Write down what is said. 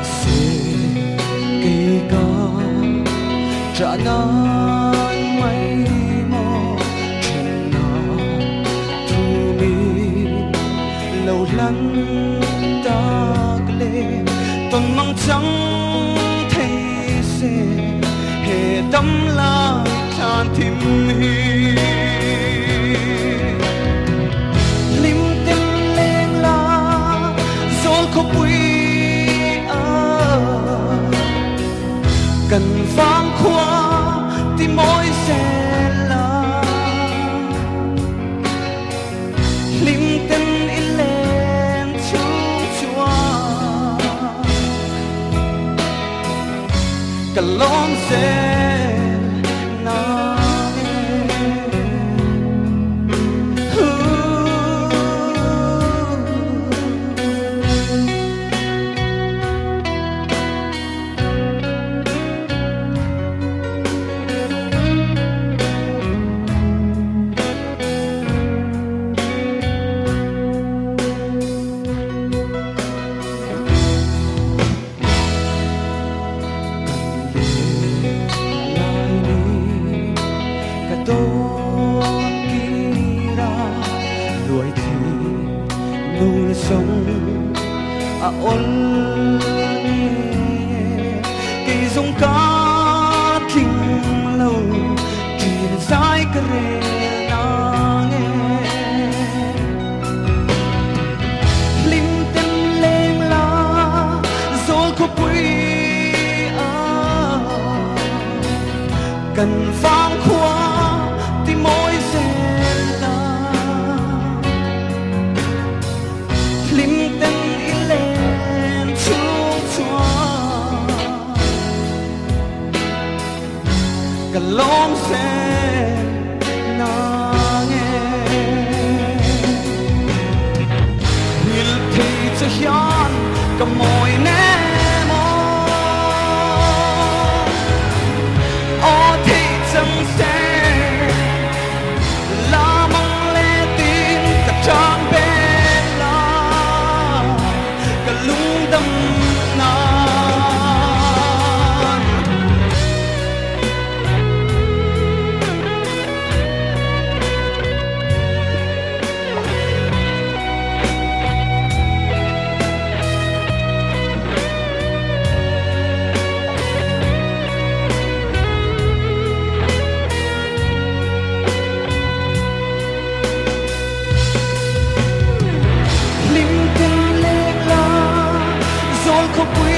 sẽ cây ca trả nan mây mò trên nào thu mi lâu lắng ta lệ tuần mang trắng thấy sẽ hệ tâm la than tim hi lim tim lên la rồi có bụi cần vang khoa tim môi xe la lim tên in lên chung chua cả lon xe sống ôn kỳ dung cá kinh lâu kỳ dài kề nang lim tên lên la rồi có bụi cần vang khoa tim môi cả lom xe nang wil thi cho hian cả môi nè mò o thi chẳng xe la mong lê tin cả trang bên la cả lung tâm na không